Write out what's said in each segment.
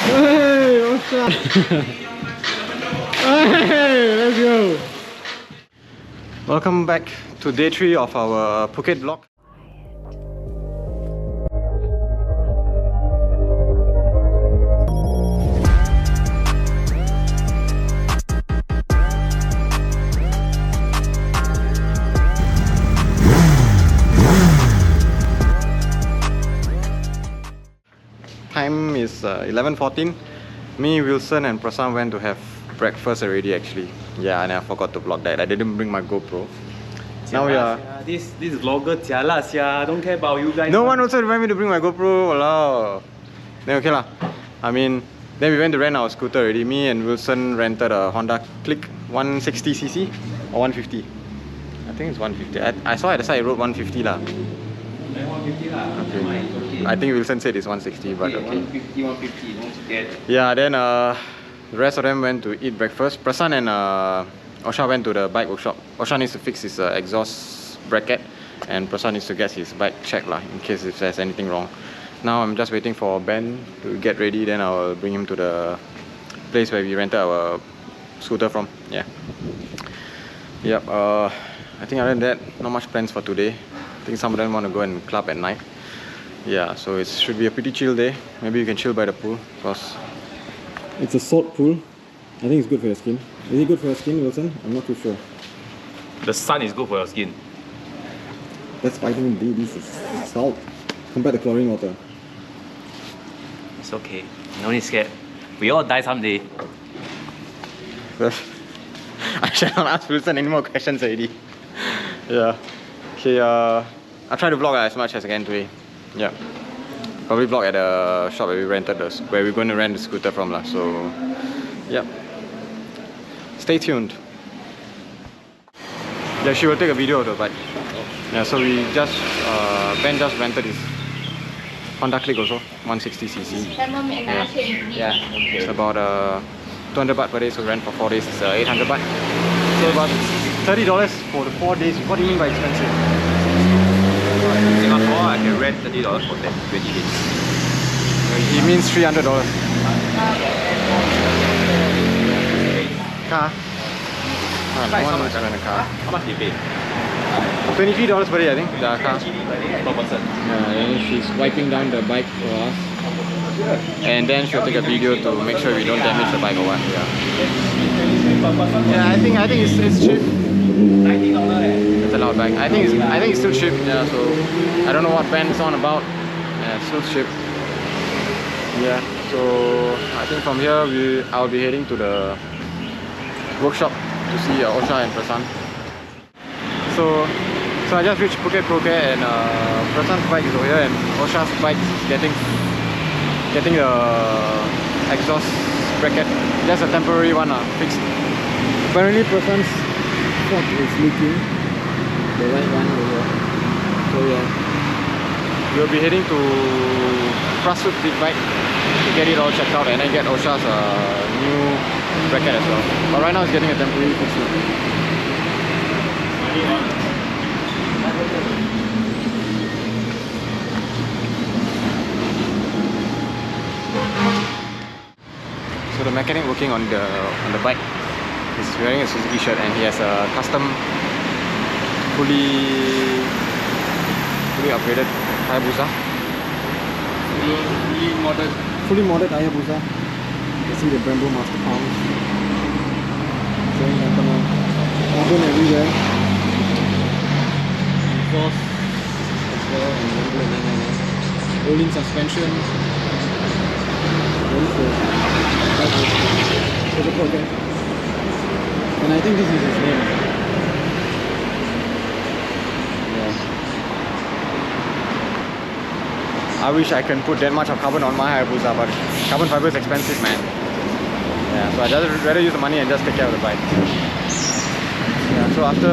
Hey, what's up? Hey, let's go. Welcome back to day 3 of our Phuket vlog. Time is 11:14. Me, Wilson and Prasan went to have breakfast already actually. Yeah, and I forgot to vlog that. I didn't bring my GoPro. Now we are... This vlogger jialat sia, don't care about you guys. No one also reminded me to bring my GoPro. Walao. Then okay lah. I mean, then we went to rent our scooter already. Me and Wilson rented a Honda Click 160cc or 150. I think it's 150. I saw at the side it wrote 150 lah. 150 lah. Okay. I think Wilson said it's 160, but okay. 150, don't forget. Yeah, then the rest of them went to eat breakfast. Prasan and Osha went to the bike workshop. Osha needs to fix his exhaust bracket, and Prasan needs to get his bike checked lah, in case if there's anything wrong. Now I'm just waiting for Ben to get ready, then I'll bring him to the place where we rented our scooter from. Yeah. Yep. I think other than that, not much plans for today. I think some of them want to go and club at night. Yeah, so it should be a pretty chill day. Maybe you can chill by the pool because it's a salt pool. I think it's good for your skin. Is it good for your skin, Wilson? I'm not too sure. The sun is good for your skin. That's vitamin D. This is salt compared to chlorine water. It's okay. No need scared. We all die someday. I shall not ask Wilson any more questions already. Yeah. Okay, I'll try to vlog as much as I can today. Yeah. Probably vlog at the shop where we're going to rent the scooter from lah. So, yeah. Stay tuned. Yeah, she will take a video of the bike. Yeah, so we just Ben just rented his Honda Click also, 160cc. Yeah. It's about 200 baht per day, so rent for 4 days is 800 baht. So about $30 for the 4 days. What do you mean by expensive? In Singapore, I can rent $30 for 20 days. He means $300. Car? No one wants to rent a car. How much do you pay? $23 per day, I think, the car. Per person. Yeah, and she's wiping down the bike for us. And then she'll take a video to make sure we don't damage the bike or what. Yeah, I think it's cheap. $90. It's a loud bike. I think it's still cheap. Yeah, so I don't know what Ben's on about. Yeah, it's still cheap. Yeah, so I think from here I'll be heading to the workshop to see Osha and Prasan. So I just reached Phuket and Prasan's bike is over here and Osha's bike is getting the exhaust bracket. Just a temporary one fixed. Apparently Prasan's fork is leaking. The right one over here. So yeah, we'll be heading to Prasut Big Bike to get it all checked out and then get Osha's new bracket as well. But right now it's getting a temporary fix. So the mechanic working on the bike is wearing a Suzuki shirt and he has a custom fully upgraded Hayabusa. Fully modded Hayabusa. You see the Brembo master palms. Showing carbon everywhere. Exhaust as well and rolling suspension. And I think this is his name. Yeah. I wish I can put that much of carbon on my Hayabusa, but carbon fiber is expensive, man. Yeah, so I'd rather use the money and just take care of the bike. Yeah, so after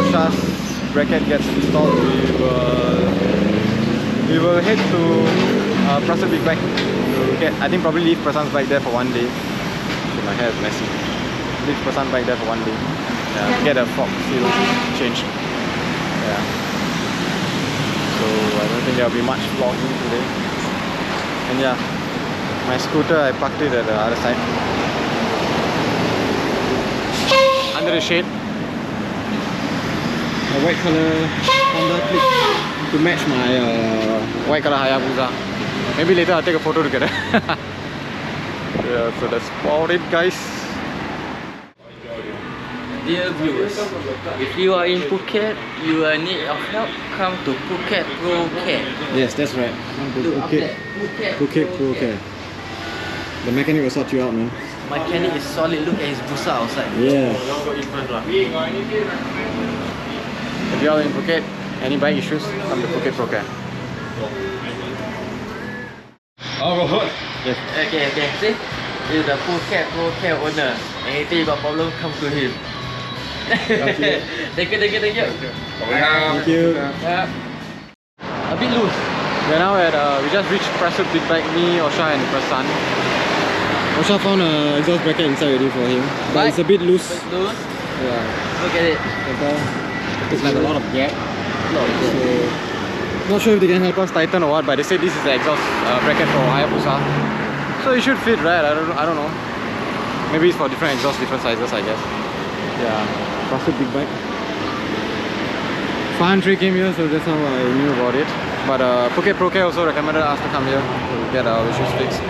Osha's bracket gets installed, we will head to Prasut Big Bike to get, I think probably leave Prasan's bike there for 1 day. Okay, my hair is messy. Leave Prasan's bike there for 1 day. Yeah, get a fork seal changed. Yeah. So I don't think there will be much vlogging today. And yeah, My scooter, I parked it at the other side. Under the shade. A white color Honda Click to match my white color Hayabusa. Maybe later I'll take a photo together. Yeah, so that's about it, guys. Dear viewers, if you are in Phuket, you are in need of help, come to Phuket Pro Care. Yes, that's right. Phuket Pro Care. The mechanic will sort you out, man. Mechanic is solid, look at his busa outside. Yeah. If you are in Phuket, any bike issues, come to Phuket Pro Care. Yes. Okay, see? This is the Phuket Pro Care owner. Anything you got problem, come to him. Thank you. Thank you. Thank you. Yeah. A bit loose. We're now at, we just reached Prasut Big Bike, me, Osha and Prasan. Osha found an exhaust bracket inside already for him. But it's a bit loose. Loose? Yeah. Look at it. It's like a lot of gap. So, not sure if they can help us tighten or what, but they say this is the exhaust bracket for Hayabusa. So it should fit, right? I don't know. Maybe it's for different exhaust, different sizes, I guess. Yeah. Prasut Big Bike. Fan came here, so that's how I knew about it. But Phuket Pro Care also recommended us to come here to get our issues fixed.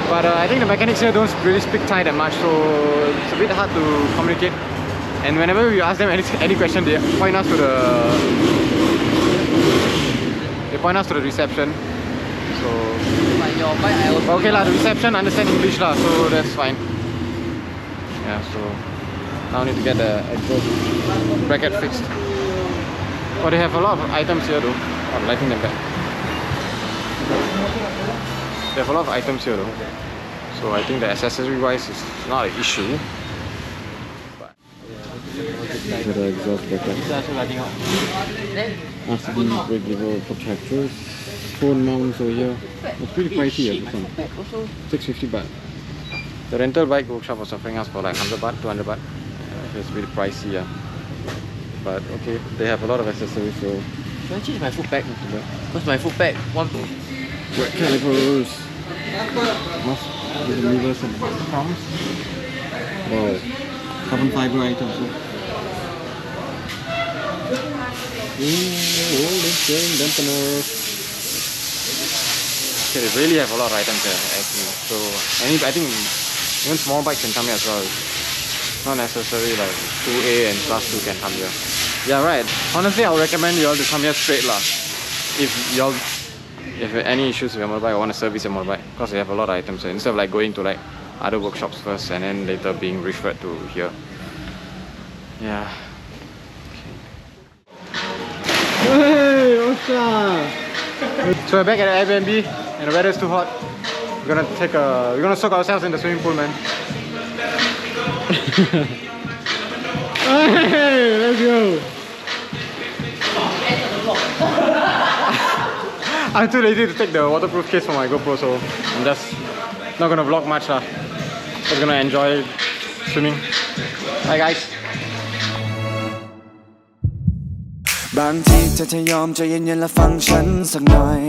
But I think the mechanics here don't really speak Thai that much, so it's a bit hard to communicate. And whenever we ask them any question, they point us to the reception. So okay lah, the reception understand English lah, so that's fine. Yeah, so now I need to get the exhaust bracket fixed. But they have a lot of items here though. I'm lighting them back. They have a lot of items here though. So I think the accessory wise is not an issue. But the exhaust bracket. RCD brake lever protectors. Phone mounts over here. It's pretty pricey this one. 650 baht. The rental bike workshop was offering us for like 100 baht, 200 baht. It's really pricey, yeah. But okay, they have a lot of accessories, so. Should I change my foot peg? What's my foot peg? Wet calipers. Must with the levers and crumbs. Wow. Carbon fiber items. So. Rolling dampeners. Okay, they really have a lot of items here actually. So I think even small bikes can come here as well. It's not necessary like 2A and class 2 can come here. Yeah, right. Honestly, I would recommend you all to come here straight lah. If you have any issues with your motorbike or want to service your motorbike, because they have a lot of items here. Instead of like going to like other workshops first and then later being referred to here. Yeah. Hey, Osha! So we're back at the Airbnb and the weather is too hot. We're gonna soak ourselves in the swimming pool, man. Hey, let's go! I'm too lazy to take the waterproof case for my GoPro, so I'm just not gonna vlog much lah. Just gonna enjoy swimming. Bye guys. บางทีเธอจะยอมใจเย็นๆและฟังฉันสักหน่อย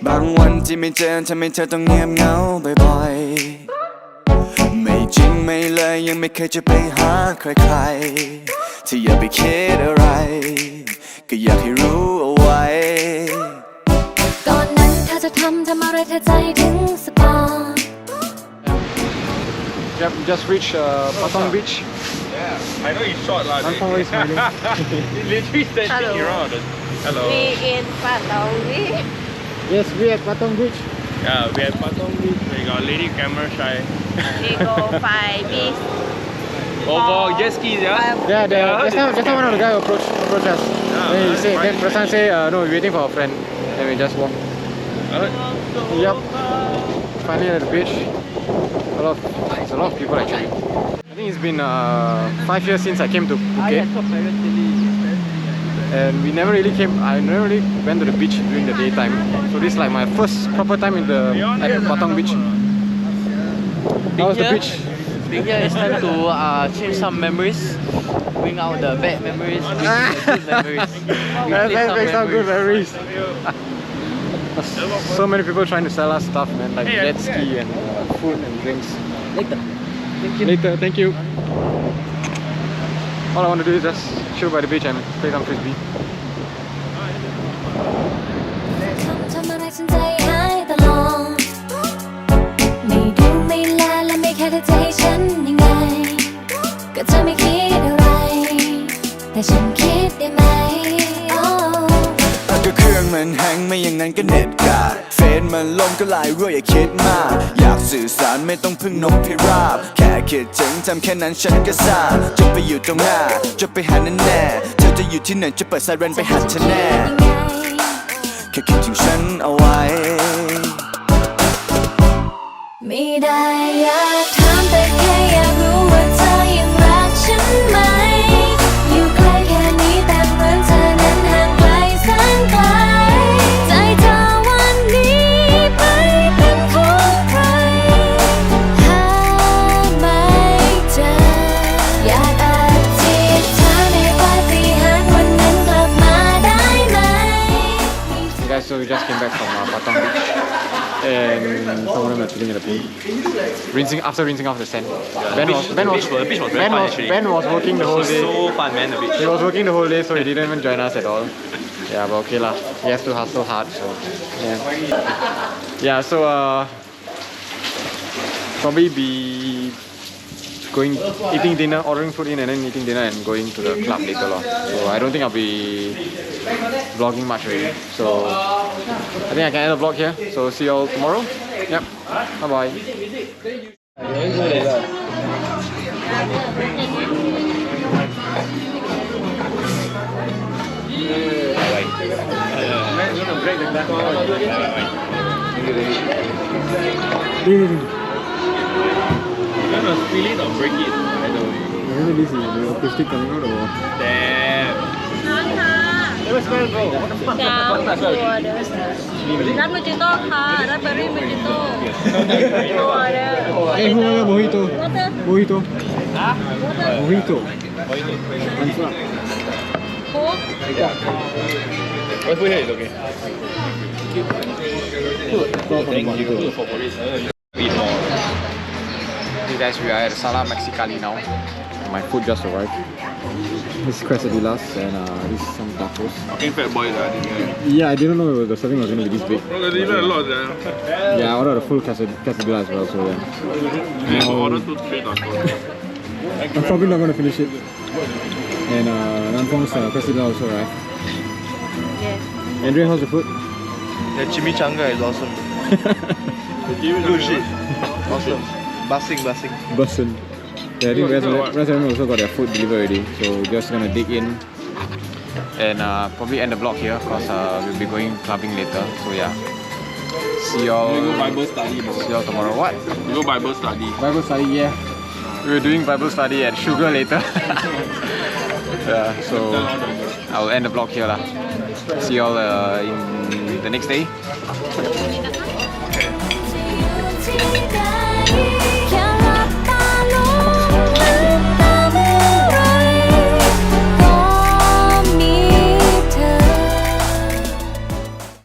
บางวันที่ไม่เจอทำให้เธอต้องเงียบเหงาบ่อยๆไม่จริงไม่เลยยังไม่เคยจะไปหาใครๆที่อย่าไปคิดอะไรก็อยากให้รู้เอาไว้ก่อนนั้นเธอจะทำอะไรเธอใจถึงสปา Yep, just reached Patong Beach. Yeah, I know he's short lah. I'm always smiling. He's literally standing around. Hello. We in Patong Beach. Yes, we at Patong Beach. Yeah, we at Patong Beach. We got lady camera shy. We go 5 beach. Over jet skis, yeah? Yeah, just now one of the guy approached us. Then he said, then Prasan say, no, we're waiting for a friend. Then we just walk. Yep. Finally at the beach. It's a lot of people actually. I think it's been 5 years since I came to Phuket. And I never really went to the beach during the daytime. So this is like my first proper time at Patong Beach. How was the beach? Being here is time to change some memories. Bring out the bad memories, bring the good memories. Let's make some good memories. So many people trying to sell us stuff, man, like jet ski and food and drinks. Later, thank you. All I want to do is just chill by the beach and play some frisbee. ทำอะไรฉันใจหายตลอดไม่ดูไม่แลและไม่แค่ใจฉันยังไงก็เธอไม่คิดอะไรแต่ฉันคิดได้ไหมก็เครื่องมันแฮงไม่อย่างนั้นก็เน็ตกาดเฟซมันล่มก็ไลน์รั่วอย่าคิดมากอยากสื่อสารไม่ต้องพึ่งนกพิราบแค่คิดถึงทำแค่นั้นฉันก็ทราบจะไปอยู่ตรงหน้าจะไปหาแน่แน่เธอจะอยู่ที่ไหนจะเปิดไซเรนไปหาเธอแน่แค่คิดถึงฉันเอาไว้ไม่ได้อยากถามแต่แค่อยากรู้ว่าเธอยังรักฉันไหมอยู่ใกล้แค่นี้แต่เหมือนเธอนั้นห่างไกลแสนไกลใจเธอวันนี้ไปเป็นของใครหาไม่เจออยากอธิษฐานให้ปาฏิหาริย์วันนั้นกลับมาได้ไหม Guys, so we just came back from Patong Beach and some of them are sitting in the pool, after rinsing off the sand. Ben was working the whole day. So fun, man. The beach. He was working the whole day, so he didn't even join us at all. Yeah, but okay lah. He has to hustle hard, so yeah. So probably be eating dinner, ordering food in, and then eating dinner and going to the club later lor. So I don't think I'll be vlogging much already. So I think I can end the vlog here. So see you all tomorrow. Yep. Bye bye. You're gonna spill it or break it? I don't know. This is the acoustic coming out or Damn. นัดโมจิโต้ค่ะนัดเบอร์รี่โมจิโต้ตัวเด้อ Hey, who are mojito? Mojito. Mojito. Coke Wait, put here, it's okay. Thank you. Eat more. Hey guys, we are at Sala Mexicali now. My food just arrived. This is quesadillas and this is some tacos. Fucking fat boy, Yeah, I didn't know the serving was going to be this big. they eat a lot, Yeah, I ordered a full quesadilla as well, so yeah. I ordered 2-3 tacos. I'm probably not going to finish it. And Nanfong's quesadilla also arrived. Yes. Andrea, how's the food? The chimichanga is awesome. Good shit. Awesome. Bussing. Bussin'. Yeah, I think rest of them also got their food delivered already. So we're just gonna dig in and probably end the vlog here because we'll be going clubbing later. So yeah. See y'all. We go Bible study, bro. See y'all tomorrow. What? We go Bible study. Bible study, yeah. We're doing Bible study at Sugar later. Yeah, so I'll end the vlog here lah. See y'all in the next day.ที่ได้